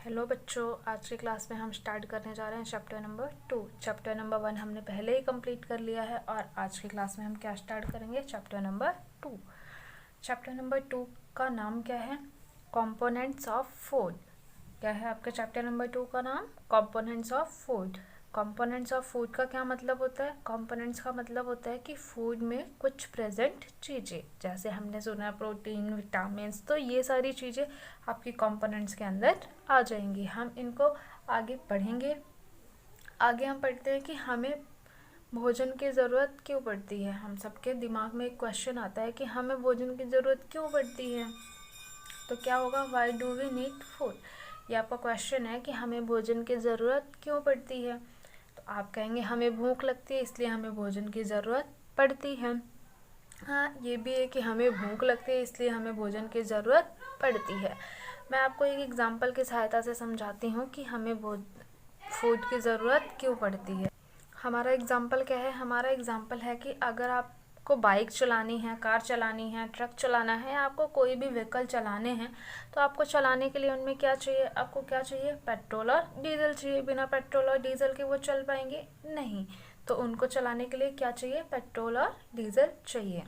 Hello बच्चों, आज की क्लास में हम स्टार्ट करने जा रहे हैं चैप्टर नंबर 2। चैप्टर नंबर 1 हमने पहले ही कंप्लीट कर लिया है और आज की क्लास में हम क्या स्टार्ट करेंगे, चैप्टर नंबर 2। चैप्टर नंबर 2 का नाम क्या है? Components of food. क्या है आपके चैप्टर नंबर 2 का नाम? Components of food. Components of food का क्या मतलब होता है? कंपोनेंट्स का मतलब होता है कि फूड में कुछ प्रेजेंट चीज़ें, जैसे हमने सुना प्रोटीन, विटामिन, तो ये सारी चीज़ें आपकी कंपोनेंट्स के अंदर आ जाएंगी। हम इनको आगे पढ़ेंगे। आगे हम पढ़ते हैं कि हमें भोजन की ज़रूरत क्यों पड़ती है। हम सबके दिमाग में एक क्वेश्चन आता है कि हमें भोजन की ज़रूरत क्यों पड़ती है। तो क्या होगा? Why do we need food. ये आपका क्वेश्चन है कि हमें भोजन की ज़रूरत क्यों पड़ती है। तो आप कहेंगे हमें भूख लगती है इसलिए हमें भोजन की ज़रूरत पड़ती है। हाँ, ये भी है कि हमें भूख लगती है इसलिए हमें भोजन की ज़रूरत पड़ती है। मैं आपको एक एग्जांपल की सहायता से समझाती हूँ कि हमें फूड की ज़रूरत क्यों पड़ती है। हमारा एग्जांपल क्या है? हमारा एग्जांपल है कि अगर आपको बाइक चलानी है, कार चलानी है, ट्रक चलाना है, आपको कोई भी व्हीकल चलाने हैं, तो आपको चलाने के लिए उनमें क्या चाहिए? आपको क्या चाहिए? पेट्रोल और डीजल चाहिए। बिना पेट्रोल और डीजल के वो चल पाएंगे? नहीं। तो उनको चलाने के लिए क्या चाहिए? पेट्रोल और डीजल चाहिए।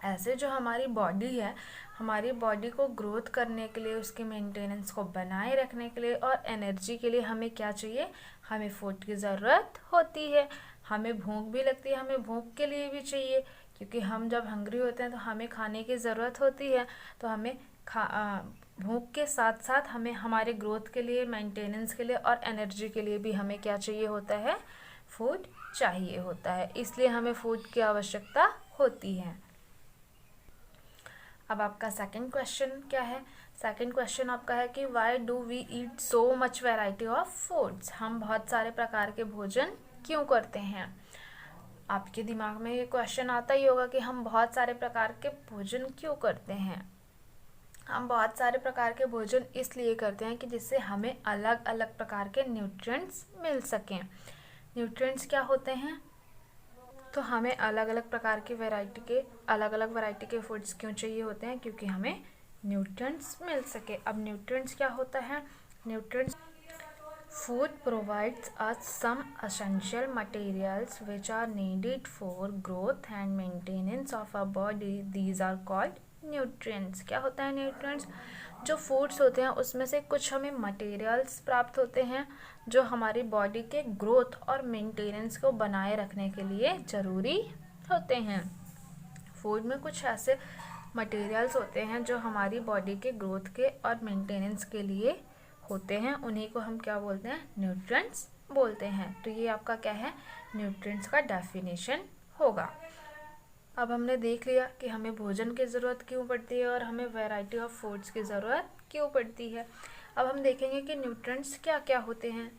ऐसे जो हमारी बॉडी है, हमारी बॉडी को ग्रोथ करने के लिए, उसके मेंटेनेंस को बनाए रखने के लिए और एनर्जी के लिए हमें क्या चाहिए? हमें फूड की ज़रूरत होती है। हमें भूख भी लगती है, हमें भूख के लिए भी चाहिए, क्योंकि हम जब हंग्री होते हैं तो हमें खाने की ज़रूरत होती है। तो हमें भूख के साथ साथ हमें हमारे ग्रोथ के लिए, मेंटेनेंस के लिए और एनर्जी के लिए भी हमें क्या चाहिए होता है? फूड चाहिए होता है। इसलिए हमें फूड की आवश्यकता होती है। अब आपका सेकंड क्वेश्चन क्या है? सेकंड क्वेश्चन आपका है कि why do we eat so much variety of foods. हम बहुत सारे प्रकार के भोजन क्यों करते हैं? आपके दिमाग में ये क्वेश्चन आता ही होगा कि हम बहुत सारे प्रकार के भोजन क्यों करते हैं। हम बहुत सारे प्रकार के भोजन इसलिए करते हैं कि जिससे हमें अलग अलग प्रकार के न्यूट्रिएंट्स मिल सकें। न्यूट्रिएंट्स क्या होते हैं? तो हमें अलग अलग प्रकार की अलग अलग वैरायटी के फूड्स क्यों चाहिए होते हैं? क्योंकि हमें न्यूट्रिएंट्स मिल सके। अब न्यूट्रिएंट्स क्या होता है? Nutrients food provides us some essential materials which are needed for growth and maintenance of a body. These are called nutrients. क्या होता है न्यूट्रिएंट्स? जो फूड्स होते हैं उसमें से कुछ हमें मटेरियल्स प्राप्त होते हैं जो हमारी बॉडी के ग्रोथ और मेंटेनेंस को बनाए रखने के लिए ज़रूरी होते हैं। फूड में कुछ ऐसे मटेरियल्स होते हैं जो हमारी बॉडी के ग्रोथ के और मेंटेनेंस के लिए होते हैं। उन्हीं को हम क्या बोलते हैं? न्यूट्रिएंट्स बोलते हैं। तो ये आपका क्या है? न्यूट्रिएंट्स का डेफिनेशन होगा। अब हमने देख लिया कि हमें भोजन की ज़रूरत क्यों पड़ती है और हमें वैरायटी ऑफ फूड्स की ज़रूरत क्यों पड़ती है। अब हम देखेंगे कि न्यूट्रिएंट्स क्या क्या होते हैं।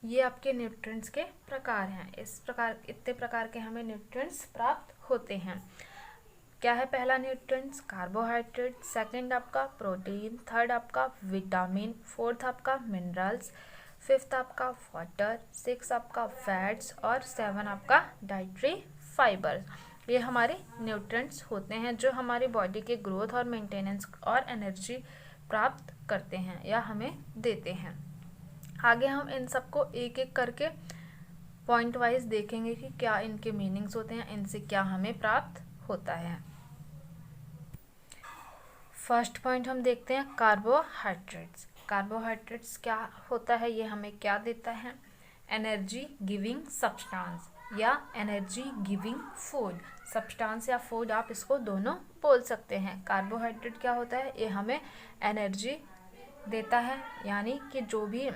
ये आपके न्यूट्रिएंट्स के प्रकार हैं। इतने प्रकार के हमें न्यूट्रिएंट्स प्राप्त होते हैं। क्या है पहला न्यूट्रिएंट्स? कार्बोहाइड्रेट। सेकंड आपका प्रोटीन। थर्ड आपका विटामिन। फोर्थ आपका मिनरल्स। फिफ्थ आपका वाटर। सिक्स आपका फैट्स और सेवन आपका डाइटरी फाइबर। ये हमारे न्यूट्रिएंट्स होते हैं जो हमारी बॉडी के ग्रोथ और मेंटेनेंस और एनर्जी प्राप्त करते हैं या हमें देते हैं। आगे हम इन सबको एक एक करके पॉइंट वाइज देखेंगे कि क्या इनके मीनिंग्स होते हैं, इनसे क्या हमें प्राप्त होता है। फर्स्ट पॉइंट हम देखते हैं कार्बोहाइड्रेट्स। कार्बोहाइड्रेट्स क्या होता है? ये हमें क्या देता है? एनर्जी गिविंग सब्सटेंस या एनर्जी गिविंग फूड। सब्सटेंस या फूड आप इसको दोनों बोल सकते हैं। कार्बोहाइड्रेट क्या होता है? ये हमें एनर्जी देता है, यानी कि जो भी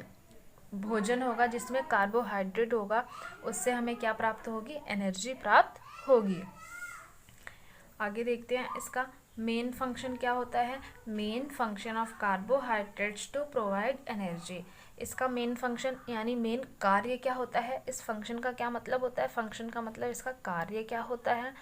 भोजन होगा जिसमें कार्बोहाइड्रेट होगा उससे हमें क्या प्राप्त होगी? एनर्जी प्राप्त होगी। आगे देखते हैं इसका मेन फंक्शन क्या होता है। Main function of carbohydrates to provide energy. इसका मेन फंक्शन यानी मेन कार्य क्या होता है? इस फंक्शन का क्या मतलब होता है? फंक्शन का मतलब इसका कार्य क्या होता है?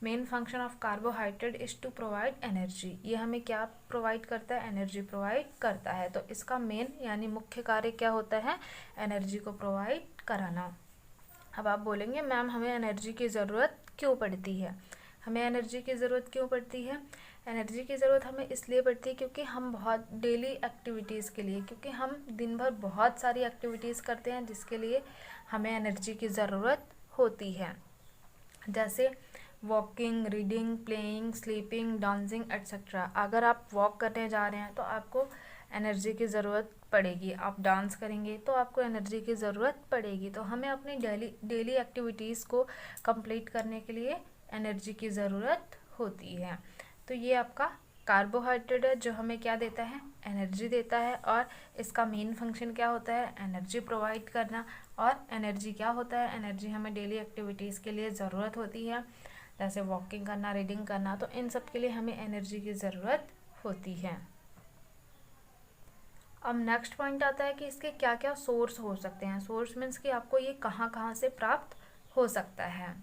Main function of carbohydrate is to provide energy. ये हमें क्या प्रोवाइड करता है? एनर्जी प्रोवाइड करता है। तो इसका मेन यानी मुख्य कार्य क्या होता है? एनर्जी को प्रोवाइड कराना। अब आप बोलेंगे मैम हमें एनर्जी की ज़रूरत क्यों पड़ती है? हमें एनर्जी की ज़रूरत क्यों पड़ती है? एनर्जी की ज़रूरत हमें इसलिए पड़ती है क्योंकि हम बहुत डेली एक्टिविटीज़ के लिए, क्योंकि हम दिन भर बहुत सारी एक्टिविटीज़ करते हैं जिसके लिए हमें एनर्जी की ज़रूरत होती है, जैसे walking, reading, playing, sleeping, dancing etcetera. अगर आप वॉक करने जा रहे हैं तो आपको एनर्जी की ज़रूरत पड़ेगी, आप डांस करेंगे तो आपको एनर्जी की ज़रूरत पड़ेगी। तो हमें अपनी डेली एक्टिविटीज़ को कंप्लीट करने के लिए एनर्जी की ज़रूरत होती है। तो ये आपका कार्बोहाइड्रेट है जो हमें क्या देता है, एनर्जी देता है, और इसका मेन फंक्शन क्या होता है, एनर्जी प्रोवाइड करना। और एनर्जी क्या होता है, एनर्जी हमें डेली एक्टिविटीज़ के लिए ज़रूरत होती है, जैसे वॉकिंग करना, रीडिंग करना, तो इन सब के लिए हमें एनर्जी की ज़रूरत होती है। अब नेक्स्ट पॉइंट आता है कि इसके क्या क्या सोर्स हो सकते हैं। सोर्स मीन्स कि आपको ये कहाँ कहाँ से प्राप्त हो सकता है।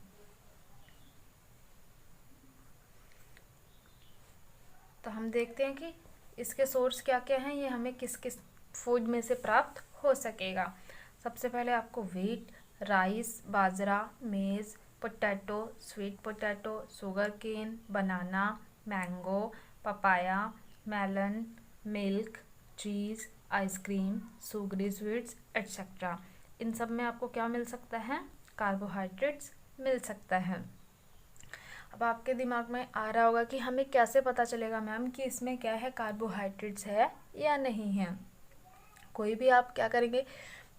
तो हम देखते हैं कि इसके सोर्स क्या क्या हैं, ये हमें किस किस फूड में से प्राप्त हो सकेगा। सबसे पहले आपको wheat, rice, bajra, maize, potato, sweet potato, sugar cane, banana, mango, papaya, melon, milk, cheese, ice cream, sugary sweets etcetera. इन सब में आपको क्या मिल सकता है, कार्बोहाइड्रेट्स मिल सकता है। अब आपके दिमाग में आ रहा होगा कि हमें कैसे पता चलेगा मैम कि इसमें क्या है, कार्बोहाइड्रेट्स है या नहीं है। कोई भी आप क्या करेंगे,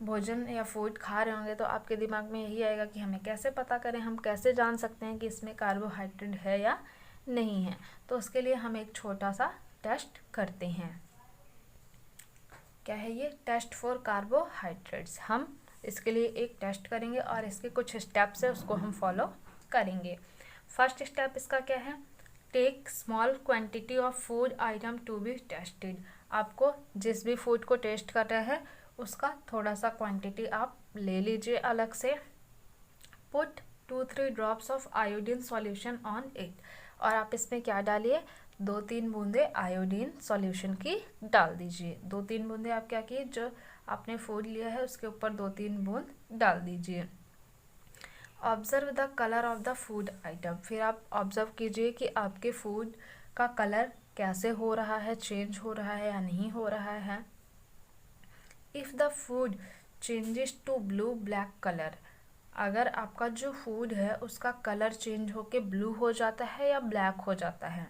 भोजन या फूड खा रहे होंगे तो आपके दिमाग में यही आएगा कि हमें कैसे पता करें, हम कैसे जान सकते हैं कि इसमें कार्बोहाइड्रेट है या नहीं है। तो उसके लिए हम एक छोटा सा टेस्ट करते हैं। क्या है ये, टेस्ट फॉर कार्बोहाइड्रेट्स। हम इसके लिए एक टेस्ट करेंगे और इसके कुछ स्टेप्स है उसको हम फॉलो करेंगे। फर्स्ट स्टेप इसका क्या है, take small quantity of food item to be tested. आपको जिस भी फूड को टेस्ट कर रहे हैं उसका थोड़ा सा क्वांटिटी आप ले लीजिए अलग से। Put 2-3 drops of iodine solution on it. और आप इसमें क्या डालिए, 2-3 बूंदे आयोडीन सॉल्यूशन की डाल दीजिए। 2-3 बूंदे आप क्या किए, जो आपने फूड लिया है उसके ऊपर 2-3 बूंद डाल दीजिए। Observe the colour of the food item. फिर आप ऑब्जर्व कीजिए कि आपके फूड का कलर कैसे हो रहा है, चेंज हो रहा है या नहीं हो रहा है। If the food changes to blue black colour, अगर आपका जो फूड है उसका कलर चेंज होके ब्लू हो जाता है या ब्लैक हो जाता है,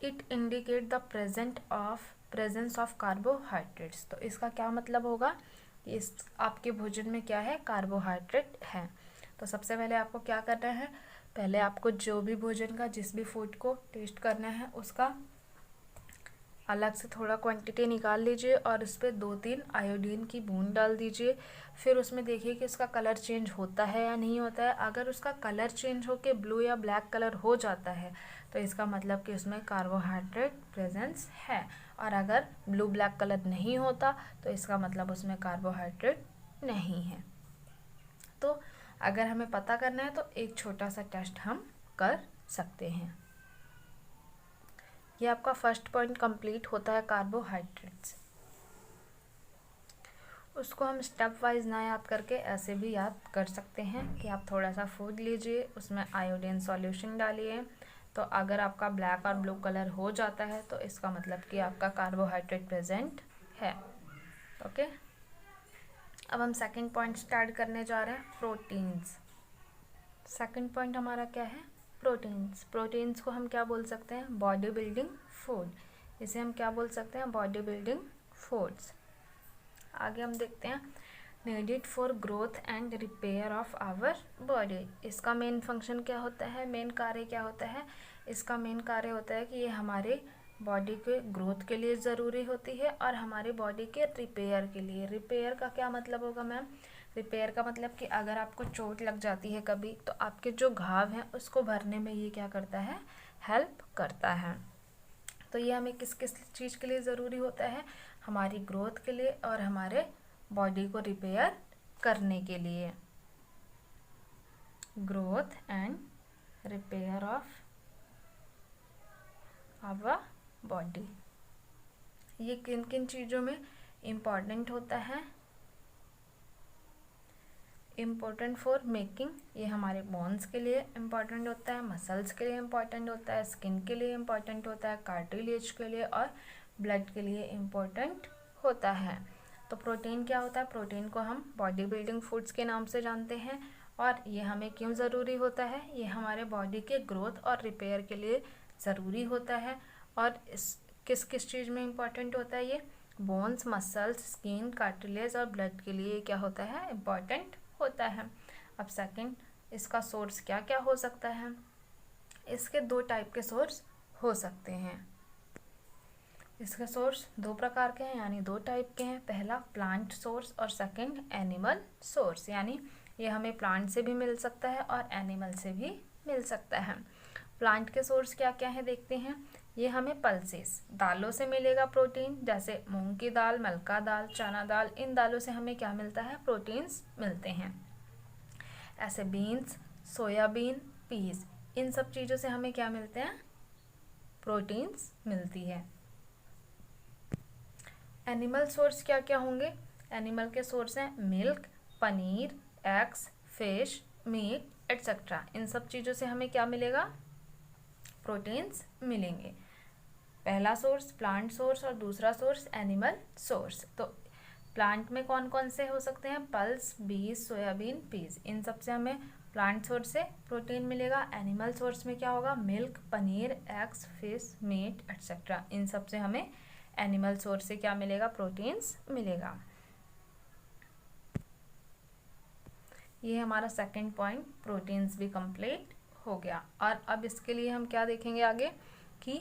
it indicate the presence of carbohydrates. तो इसका क्या मतलब होगा, इस आपके भोजन में क्या है, कार्बोहाइड्रेट है। तो सबसे पहले आपको क्या करना है, पहले आपको जो भी भोजन का, जिस भी फूड को टेस्ट करना है उसका अलग से थोड़ा क्वांटिटी निकाल लीजिए और उस पर 2-3 आयोडीन की बूंद डाल दीजिए। फिर उसमें देखिए कि उसका कलर चेंज होता है या नहीं होता है। अगर उसका कलर चेंज होकर ब्लू या ब्लैक कलर हो जाता है तो इसका मतलब कि उसमें कार्बोहाइड्रेट प्रेजेंस है, और अगर ब्लू ब्लैक कलर नहीं होता तो इसका मतलब उसमें कार्बोहाइड्रेट नहीं है। तो अगर हमें पता करना है तो एक छोटा सा टेस्ट हम कर सकते हैं। ये आपका फर्स्ट पॉइंट कंप्लीट होता है, कार्बोहाइड्रेट्स। उसको हम स्टेप वाइज ना याद करके ऐसे भी याद कर सकते हैं कि आप थोड़ा सा फूड लीजिए, उसमें आयोडीन सॉल्यूशन डालिए, तो अगर आपका ब्लैक और ब्लू कलर हो जाता है तो इसका मतलब कि आपका कार्बोहाइड्रेट प्रेजेंट है। ओके, अब हम सेकंड पॉइंट स्टार्ट करने जा रहे हैं, प्रोटीन्स। सेकंड पॉइंट हमारा क्या है, प्रोटीन्स। प्रोटीन्स को हम क्या बोल सकते हैं, बॉडी बिल्डिंग फूड। इसे हम क्या बोल सकते हैं, बॉडी बिल्डिंग फूड्स। आगे हम देखते हैं, needed for growth and repair of our body. इसका मेन फंक्शन क्या होता है, मेन कार्य क्या होता है, इसका मेन कार्य होता है कि ये हमारे बॉडी के ग्रोथ के लिए ज़रूरी होती है और हमारी बॉडी के रिपेयर के लिए। रिपेयर का क्या मतलब होगा मैम, रिपेयर का मतलब कि अगर आपको चोट लग जाती है कभी तो आपके जो घाव हैं उसको भरने में ये क्या करता है, हेल्प करता है। तो ये हमें किस किस चीज़ के लिए ज़रूरी होता है, हमारी ग्रोथ के लिए और हमारे बॉडी को रिपेयर करने के लिए। Growth and repair of our body, ये किन किन चीज़ों में इम्पॉर्टेंट होता है, इम्पोर्टेंट फॉर मेकिंग, ये हमारे बोन्स के लिए इम्पॉर्टेंट होता है, मसल्स के लिए इम्पॉर्टेंट होता है, स्किन के लिए इम्पॉर्टेंट होता है, कार्टिलेज के लिए और ब्लड के लिए इम्पॉर्टेंट होता है। तो प्रोटीन क्या होता है? प्रोटीन को हम बॉडी बिल्डिंग फूड्स के नाम से जानते हैं। और ये हमें क्यों ज़रूरी होता है? ये हमारे बॉडी के ग्रोथ और रिपेयर के लिए ज़रूरी होता है। और किस किस चीज़ में इम्पॉर्टेंट होता है? ये बोन्स, मसल्स, स्किन, कार्टिलेज और ब्लड के लिए क्या होता है? इम्पॉर्टेंट होता है। अब सेकंड, इसका सोर्स क्या क्या हो सकता है? इसके 2 टाइप के सोर्स हो सकते हैं। इसके सोर्स 2 प्रकार के हैं, यानी 2 टाइप के हैं। पहला प्लांट सोर्स और सेकंड एनिमल सोर्स, यानी ये हमें प्लांट से भी मिल सकता है और एनिमल से भी मिल सकता है। प्लांट के सोर्स क्या क्या है देखते हैं। ये हमें पल्सेस, दालों से मिलेगा प्रोटीन, जैसे मूंग की दाल, मलका दाल, चना दाल, इन दालों से हमें क्या मिलता है? प्रोटीन्स मिलते हैं। ऐसे बीन्स, सोयाबीन, पीस, इन सब चीज़ों से हमें क्या मिलते हैं? प्रोटीन्स मिलती है। एनिमल सोर्स क्या क्या होंगे? एनिमल के सोर्स हैं milk, paneer, eggs, fish, meat etcetera. इन सब चीज़ों से हमें क्या मिलेगा? प्रोटीन्स मिलेंगे। पहला सोर्स प्लांट सोर्स और दूसरा सोर्स एनिमल सोर्स। तो प्लांट में कौन कौन से हो सकते हैं? पल्स, बीज, सोयाबीन, पीस, इन सब से हमें प्लांट सोर्स से प्रोटीन मिलेगा। एनिमल सोर्स में क्या होगा? Milk, paneer, eggs, fish, meat etcetera. इन सब से हमें एनिमल सोर्स से क्या मिलेगा? प्रोटीन्स मिलेगा। ये हमारा सेकंड पॉइंट, प्रोटीन्स भी कंप्लीट हो गया। और अब इसके लिए हम क्या देखेंगे आगे कि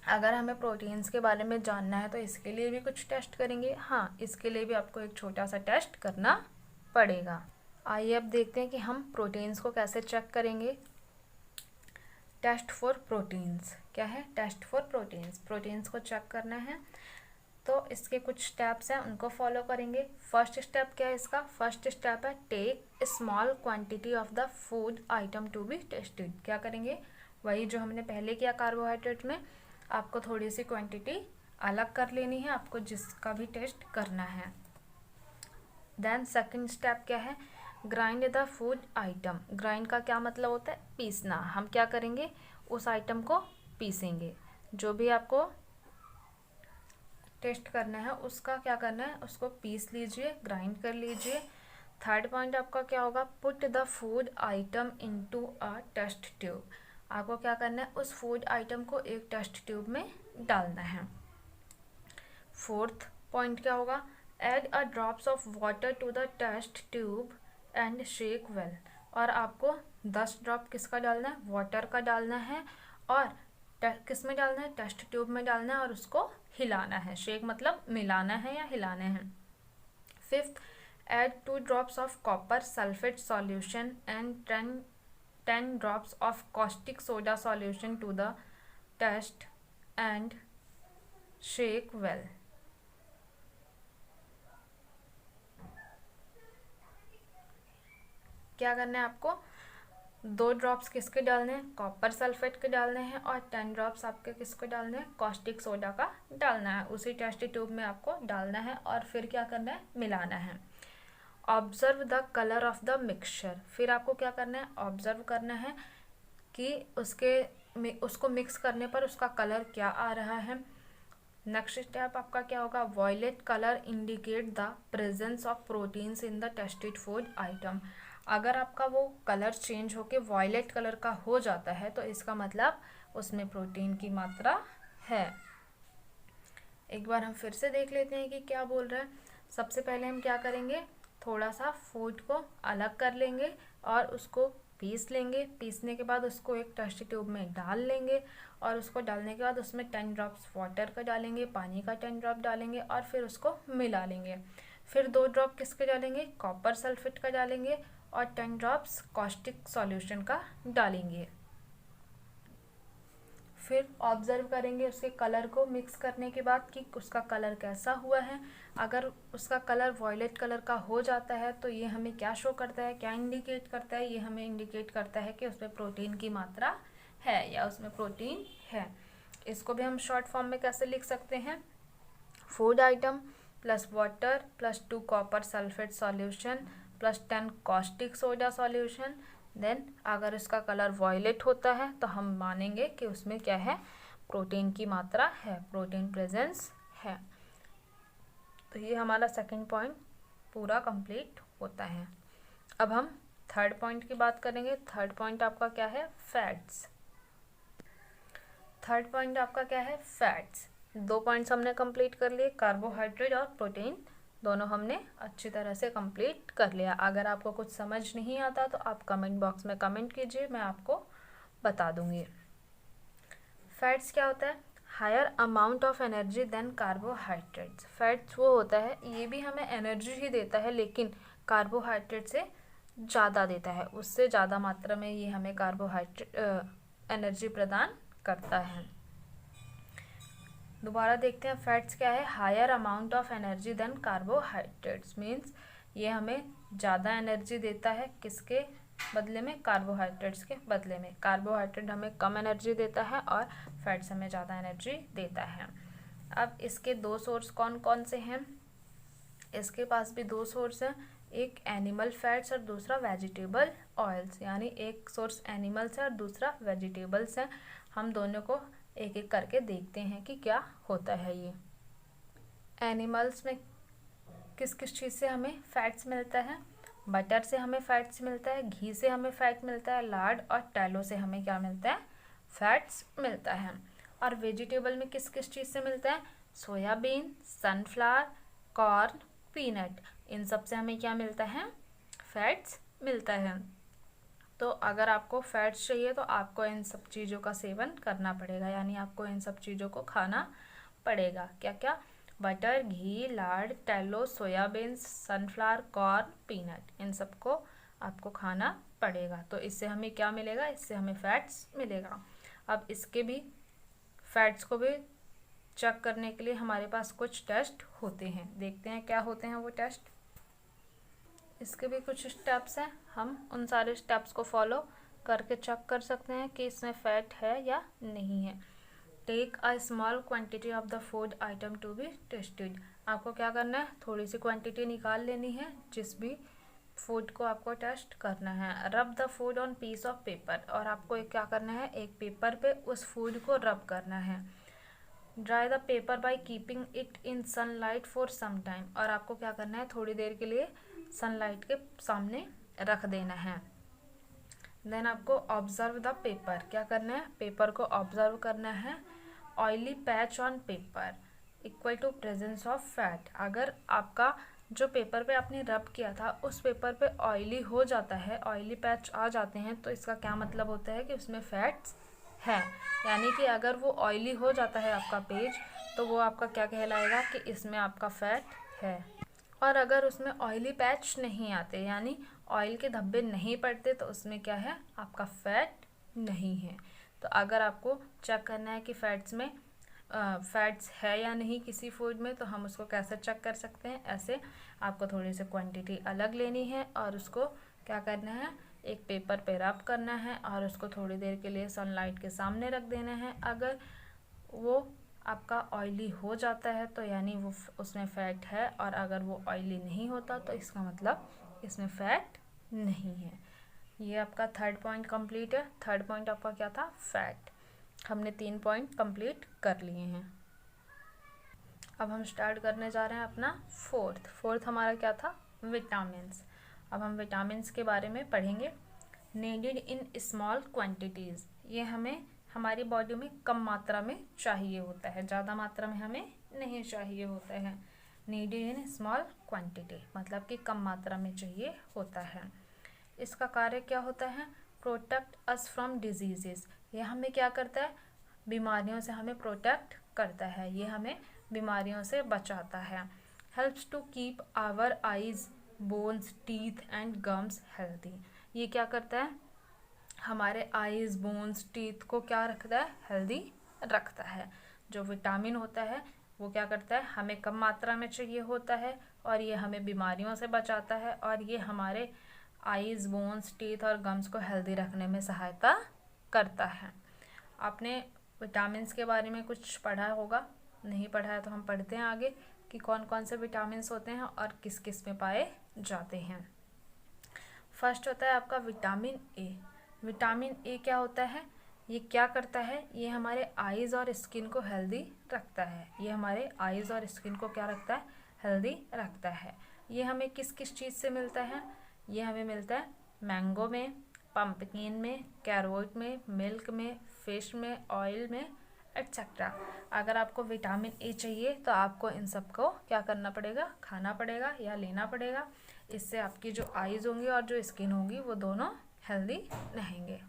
अगर हमें प्रोटीन्स के बारे में जानना है तो इसके लिए भी कुछ टेस्ट करेंगे। हाँ, इसके लिए भी आपको एक छोटा सा टेस्ट करना पड़ेगा। आइए अब देखते हैं कि हम प्रोटीन्स को कैसे चेक करेंगे। टेस्ट फॉर प्रोटीन्स क्या है? टेस्ट फॉर प्रोटीन्स, प्रोटीन्स को चेक करना है तो इसके कुछ स्टेप्स हैं, उनको फॉलो करेंगे। फर्स्ट स्टेप क्या है इसका? फर्स्ट स्टेप है take a small quantity of the food item to be tested. क्या करेंगे? वही जो हमने पहले किया कार्बोहाइड्रेट में, आपको थोड़ी सी क्वांटिटी अलग कर लेनी है, आपको जिसका भी टेस्ट करना है। देन सेकंड स्टेप क्या है? Grind the food item. Grind का क्या मतलब होता है? पीसना। हम क्या करेंगे? उस आइटम को पीसेंगे। जो भी आपको टेस्ट करना है उसका क्या करना है? उसको पीस लीजिए, ग्राइंड कर लीजिए। थर्ड पॉइंट आपका क्या होगा? Put the food item into a test tube. आपको क्या करना है? उस फूड आइटम को एक टेस्ट ट्यूब में डालना है। फोर्थ पॉइंट क्या होगा? Add a drops of water to the test tube and shake well. और आपको 10 ड्रॉप किसका डालना है? वाटर का डालना है। और किस में डालना है? टेस्ट ट्यूब में डालना है और उसको हिलाना है। शेक मतलब मिलाना है या हिलाना है। Fifth, add 2 drops of copper sulphate solution and 10 drops of caustic soda solution to the test and shake well. क्या करना है आपको? 2 ड्रॉप्स किसके डालने हैं? कॉपर सल्फेट के डालने हैं। और 10 ड्रॉप्स आपके किसको डालने हैं? कॉस्टिक सोडा का डालना है। उसी टेस्ट ट्यूब में आपको डालना है और फिर क्या करना है? मिलाना है। Observe the colour of the mixture. फिर आपको क्या करना है? ऑब्जर्व करना है कि उसको मिक्स करने पर उसका कलर क्या आ रहा है। नेक्स्ट स्टेप आपका क्या होगा? Violet colour indicate the presence of proteins in the tested food item. अगर आपका वो कलर चेंज होके वॉयलेट कलर का हो जाता है तो इसका मतलब उसमें प्रोटीन की मात्रा है। एक बार हम फिर से देख लेते हैं कि क्या बोल रहा है। सबसे पहले हम क्या करेंगे? थोड़ा सा फूड को अलग कर लेंगे और उसको पीस लेंगे। पीसने के बाद उसको एक टेस्ट ट्यूब में डाल लेंगे और उसको डालने के बाद उसमें 10 ड्रॉप्स वाटर का डालेंगे, पानी का 10 ड्रॉप डालेंगे और फिर उसको मिला लेंगे। फिर 2 ड्रॉप किसके डालेंगे? कॉपर सल्फेट का डालेंगे और 10 ड्रॉप्स कॉस्टिक सॉल्यूशन का डालेंगे। फिर ऑब्जर्व करेंगे उसके कलर को मिक्स करने के बाद कि उसका कलर कैसा हुआ है। अगर उसका कलर वॉयलेट कलर का हो जाता है तो ये हमें क्या शो करता है? क्या इंडिकेट करता है? ये हमें इंडिकेट करता है कि उसमें प्रोटीन की मात्रा है या उसमें प्रोटीन है। इसको भी हम शॉर्ट फॉर्म में कैसे लिख सकते हैं? Food item plus water plus 2 copper sulphate solution +10 caustic soda solution, then अगर इसका कलर वॉयलेट होता है तो हम मानेंगे कि उसमें क्या है, प्रोटीन की मात्रा है, प्रोटीन प्रेजेंस है। तो ये हमारा सेकंड पॉइंट पूरा कंप्लीट होता है। अब हम थर्ड पॉइंट की बात करेंगे। थर्ड पॉइंट आपका क्या है, फैट्स। थर्ड पॉइंट आपका क्या है, फैट्स। 2 पॉइंट्स हमने कंप्लीट कर लिए, कार्बोहाइड्रेट और प्रोटीन दोनों हमने अच्छी तरह से कंप्लीट कर लिया। अगर आपको कुछ समझ नहीं आता तो आप कमेंट बॉक्स में कमेंट कीजिए, मैं आपको बता दूंगी। फैट्स क्या होता है, higher amount of energy than carbohydrates. Fats वो होता है, ये भी हमें एनर्जी ही देता है लेकिन कार्बोहाइड्रेट से ज़्यादा देता है, उससे ज़्यादा मात्रा में ये हमें कार्बोहाइड्रेट एनर्जी प्रदान करता है। दोबारा देखते हैं, फैट्स क्या है, higher amount of energy than carbohydrates means ये हमें ज़्यादा एनर्जी देता है, किसके बदले में, कार्बोहाइड्रेट्स के बदले में। कार्बोहाइड्रेट हमें कम एनर्जी देता है और फैट्स हमें ज़्यादा एनर्जी देता है। अब इसके 2 सोर्स कौन कौन से हैं, इसके पास भी 2 सोर्स हैं, एक एनिमल फैट्स और दूसरा वेजिटेबल ऑयल्स, यानी एक सोर्स एनिमल्स है और दूसरा वेजिटेबल्स है। हम दोनों को एक एक करके देखते हैं कि क्या होता है। ये एनिमल्स में किस किस चीज़ से हमें फैट्स मिलता है, बटर से हमें फैट्स मिलता है, घी से हमें फैट मिलता है, लार्ड और टैलो से हमें क्या मिलता है, फैट्स मिलता है। और वेजिटेबल में किस किस चीज़ से मिलता है, सोयाबीन, सनफ्लावर, कॉर्न, पीनट, इन सब से हमें क्या मिलता है, फैट्स मिलता है। तो अगर आपको फैट्स चाहिए तो आपको इन सब चीज़ों का सेवन करना पड़ेगा, यानी आपको इन सब चीज़ों को खाना पड़ेगा। क्या क्या, butter, ghee, lard, tallow, soybean, sunflower, corn, peanut, इन सबको आपको खाना पड़ेगा। तो इससे हमें क्या मिलेगा, इससे हमें फैट्स मिलेगा। अब इसके भी फैट्स को भी चेक करने के लिए हमारे पास कुछ टेस्ट होते हैं, देखते हैं क्या होते हैं वो टेस्ट। इसके भी कुछ स्टेप्स हैं, हम उन सारे स्टेप्स को फॉलो करके चेक कर सकते हैं कि इसमें फैट है या नहीं है। Take a small quantity of the food item to be tested. आपको क्या करना है, थोड़ी सी क्वांटिटी निकाल लेनी है जिस भी फूड को आपको टेस्ट करना है। Rub the food on piece of paper, और आपको क्या करना है, एक पेपर पे उस फूड को रब करना है। Dry the paper by keeping it in sunlight for some time, और आपको क्या करना है, थोड़ी देर के लिए सनलाइट के सामने रख देना है। देन आपको ऑब्जर्व द पेपर, क्या करना है, पेपर को ऑब्जर्व करना है। Oily patch on paper equal to presence of fat, अगर आपका जो पेपर पे आपने रब किया था उस पेपर पे ऑयली हो जाता है, ऑयली पैच आ जाते हैं, तो इसका क्या मतलब होता है कि उसमें फैट्स है। यानी कि अगर वो ऑयली हो जाता है आपका पेज, तो वो आपका क्या कहलाएगा कि इसमें आपका फैट है। और अगर उसमें ऑयली पैच नहीं आते, यानी ऑयल के धब्बे नहीं पड़ते, तो उसमें क्या है, आपका फैट नहीं है। तो अगर आपको चेक करना है कि फैट्स में फैट्स है या नहीं किसी फूड में, तो हम उसको कैसे चेक कर सकते हैं, ऐसे आपको थोड़ी सी क्वांटिटी अलग लेनी है और उसको क्या करना है, एक पेपर पे रब करना है और उसको थोड़ी देर के लिए सनलाइट के सामने रख देना है। अगर वो आपका ऑयली हो जाता है तो यानी वो उसमें फ़ैट है, और अगर वो ऑयली नहीं होता तो इसका मतलब इसमें फ़ैट नहीं है। ये आपका थर्ड पॉइंट कंप्लीट है। थर्ड पॉइंट आपका क्या था, फैट। हमने 3 पॉइंट कंप्लीट कर लिए हैं। अब हम स्टार्ट करने जा रहे हैं अपना फोर्थ हमारा क्या था, विटामिन्स। अब हम विटामिन्स के बारे में पढ़ेंगे। नीडेड इन स्मॉल क्वांटिटीज़, ये हमें हमारी बॉडी में कम मात्रा में चाहिए होता है, ज़्यादा मात्रा में हमें नहीं चाहिए होता है। नीडेड इन स्मॉल क्वांटिटी मतलब कि कम मात्रा में चाहिए होता है। इसका कार्य क्या होता है, प्रोटेक्ट अस फ्रॉम डिजीजेस, ये हमें क्या करता है, बीमारियों से हमें प्रोटेक्ट करता है, ये हमें बीमारियों से बचाता है। Helps to keep our eyes, bones, teeth and gums healthy, ये क्या करता है, हमारे आइज, बोन्स, टीथ को क्या रखता है, हेल्दी रखता है। जो विटामिन होता है वो क्या करता है, हमें कम मात्रा में चाहिए होता है और ये हमें बीमारियों से बचाता है, और ये हमारे आइज, बोन्स, टीथ और गम्स को हेल्दी रखने में सहायता करता है। आपने विटामिन्स के बारे में कुछ पढ़ा होगा, नहीं पढ़ा है तो हम पढ़ते हैं आगे कि कौन कौन से विटामिन्स होते हैं और किस किस में पाए जाते हैं। फर्स्ट होता है आपका विटामिन ए। विटामिन ए क्या होता है, ये क्या करता है, ये हमारे आईज़ और स्किन को हेल्दी रखता है। ये हमारे आईज़ और स्किन को क्या रखता है, हेल्दी रखता है। ये हमें किस किस चीज़ से मिलता है, ये हमें मिलता है मैंगो में, पम्पकिन में, कैरोट में, मिल्क में, फिश में, ऑयल में, एट्सेट्रा। अगर आपको विटामिन ए चाहिए तो आपको इन सबको क्या करना पड़ेगा, खाना पड़ेगा या लेना पड़ेगा। इससे आपकी जो आईज़ होंगी और जो स्किन होगी वो दोनों हेल्दी रहेंगे।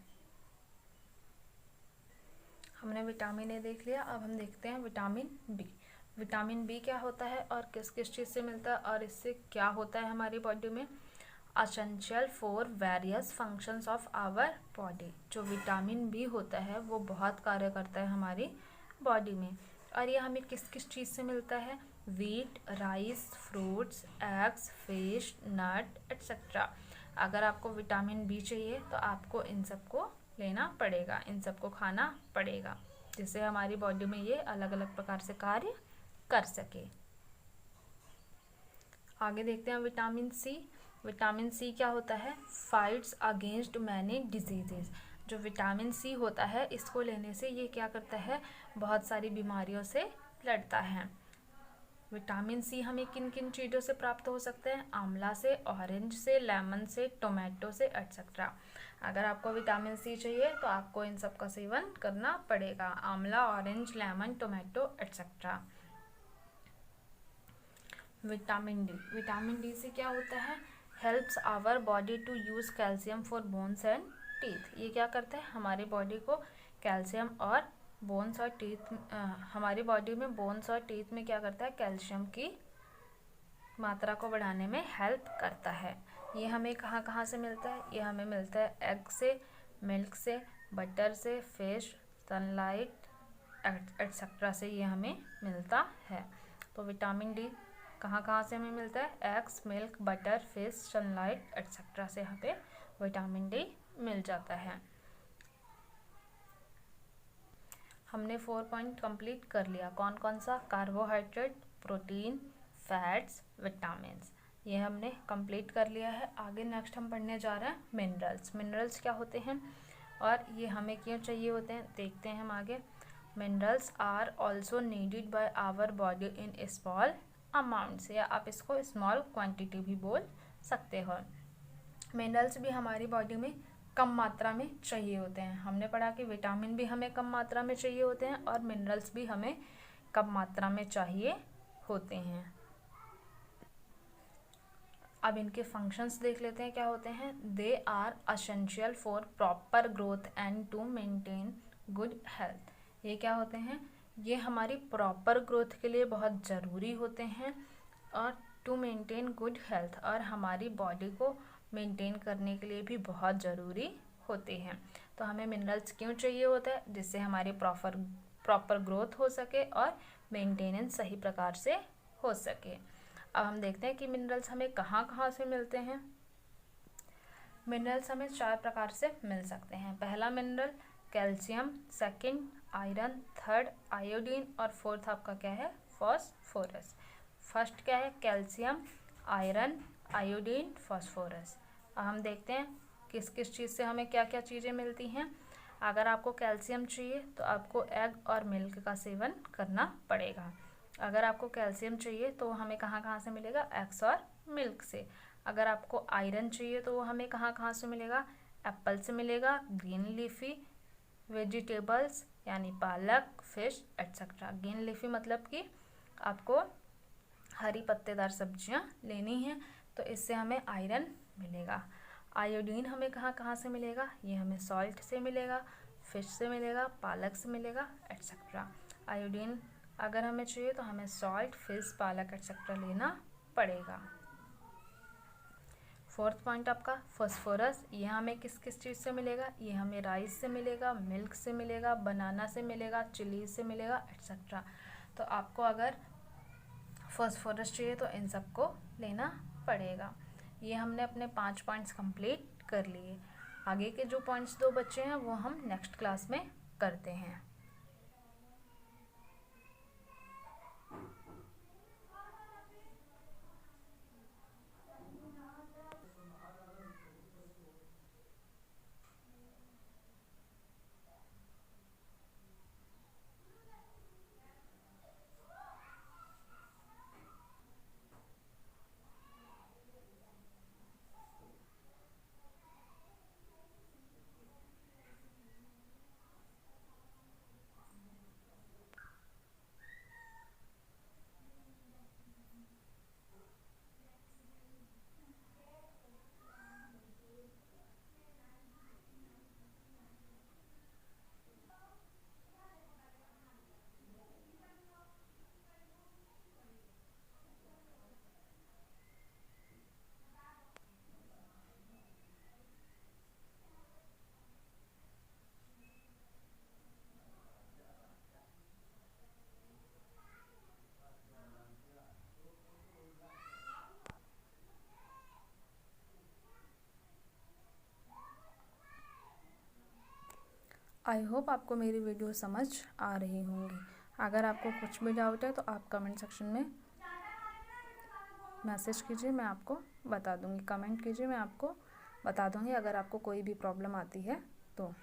हमने विटामिन ए देख लिया, अब हम देखते हैं विटामिन बी। विटामिन बी क्या होता है और किस किस चीज़ से मिलता है और इससे क्या होता है हमारी बॉडी में। Essential for various functions of our body. जो विटामिन बी होता है वो बहुत कार्य करता है हमारी बॉडी में। और ये हमें किस किस चीज़ से मिलता है, wheat, rice, fruits, eggs, fish, nut etcetera. अगर आपको विटामिन बी चाहिए तो आपको इन सबको लेना पड़ेगा, इन सबको खाना पड़ेगा, जिससे हमारी बॉडी में ये अलग अलग प्रकार से कार्य कर सके। आगे देखते हैं विटामिन सी। विटामिन सी क्या होता है, फाइट्स अगेंस्ट मैनी डिजीजेज। जो विटामिन सी होता है इसको लेने से ये क्या करता है, बहुत सारी बीमारियों से लड़ता है। विटामिन सी हमें किन किन चीज़ों से प्राप्त हो सकते हैं, आंवला से, ऑरेंज से, लेमन से, टोमेटो से एट्सेट्रा। अगर आपको विटामिन सी चाहिए तो आपको इन सब का सेवन करना पड़ेगा, आंवला, orange, lemon, tomato etcetera. Vitamin D. Vitamin D से क्या होता है, helps our body to use calcium for bones and teeth. ये क्या करता है, हमारी बॉडी को कैल्शियम और बोन्स और टीथ, हमारी बॉडी में बोन्स और टीथ में क्या करता है, कैल्शियम की मात्रा को बढ़ाने में हेल्प करता है। ये हमें कहाँ कहाँ से मिलता है, ये हमें मिलता है एग से, मिल्क से, बटर से, फिश, सनलाइट एट्सेट्रा से ये हमें मिलता है। तो विटामिन डी कहाँ कहाँ से हमें मिलता है, eggs, milk, butter, fish, sunlight etcetera से हमें विटामिन डी मिल जाता है। हमने 4 पॉइंट कंप्लीट कर लिया। कौन कौन सा, कार्बोहाइड्रेट, प्रोटीन, फैट्स, विटामिन्स, ये हमने कंप्लीट कर लिया है। आगे नेक्स्ट हम पढ़ने जा रहे हैं मिनरल्स। मिनरल्स क्या होते हैं और ये हमें क्यों चाहिए होते हैं, देखते हैं हम आगे। Minerals are also needed by our body in small amounts, या आप इसको स्मॉल क्वांटिटी भी बोल सकते हो। मिनरल्स भी हमारी बॉडी में कम मात्रा में चाहिए होते हैं। हमने पढ़ा कि विटामिन भी हमें कम मात्रा में चाहिए होते हैं और मिनरल्स भी हमें कम मात्रा में चाहिए होते हैं। अब इनके फंक्शंस देख लेते हैं क्या होते हैं। They are essential for proper growth and to maintain good health. ये क्या होते हैं, ये हमारी प्रॉपर ग्रोथ के लिए बहुत ज़रूरी होते हैं और टू मेंटेन गुड हेल्थ, और हमारी बॉडी को मेंटेन करने के लिए भी बहुत ज़रूरी होते हैं। तो हमें मिनरल्स क्यों चाहिए होता है, जिससे हमारी प्रॉपर ग्रोथ हो सके और मेंटेनेंस सही प्रकार से हो सके। अब हम देखते हैं कि मिनरल्स हमें कहाँ कहाँ से मिलते हैं। मिनरल्स हमें 4 प्रकार से मिल सकते हैं। पहला mineral calcium, second iron, third iodine और फोर्थ आपका क्या है, फॉस्फोरस। फर्स्ट क्या है, कैल्शियम, आयरन, आयोडीन, फॉस्फोरस। अब हम देखते हैं किस किस चीज़ से हमें क्या क्या चीज़ें मिलती हैं। अगर आपको कैल्शियम चाहिए तो आपको एग और मिल्क का सेवन करना पड़ेगा। अगर आपको कैल्शियम चाहिए तो हमें कहाँ कहाँ से मिलेगा, एग्स और मिल्क से। अगर आपको आयरन चाहिए तो वो हमें कहाँ कहाँ से मिलेगा, एप्पल से मिलेगा, ग्रीन लीफी वेजिटेबल्स यानी पालक, फिश एट्सेट्रा। ग्रीन लीफी मतलब कि आपको हरी पत्तेदार सब्जियां लेनी हैं, तो इससे हमें आयरन मिलेगा। आयोडीन हमें कहाँ कहाँ से मिलेगा, ये हमें सॉल्ट से मिलेगा, फिश से मिलेगा, पालक से मिलेगा एट्सेट्रा। आयोडीन अगर हमें चाहिए तो हमें सॉल्ट, फिश, पालक एट्सेट्रा लेना पड़ेगा। फोर्थ पॉइंट आपका फॉस्फोरस। ये हमें किस किस चीज़ से मिलेगा, ये हमें राइस से मिलेगा, मिल्क से मिलेगा, बनाना से मिलेगा, चिली से मिलेगा एट्सेट्रा। तो आपको अगर फॉस्फोरस चाहिए तो इन सबको लेना पड़ेगा। ये हमने अपने 5 पॉइंट्स कंप्लीट कर लिए। आगे के जो पॉइंट्स 2 बचे हैं वो हम नेक्स्ट क्लास में करते हैं। आई होप आपको मेरी वीडियो समझ आ रही होंगी। अगर आपको कुछ भी डाउट है तो आप कमेंट सेक्शन में मैसेज कीजिए, मैं आपको बता दूंगी। कमेंट कीजिए, मैं आपको बता दूंगी अगर आपको कोई भी प्रॉब्लम आती है तो।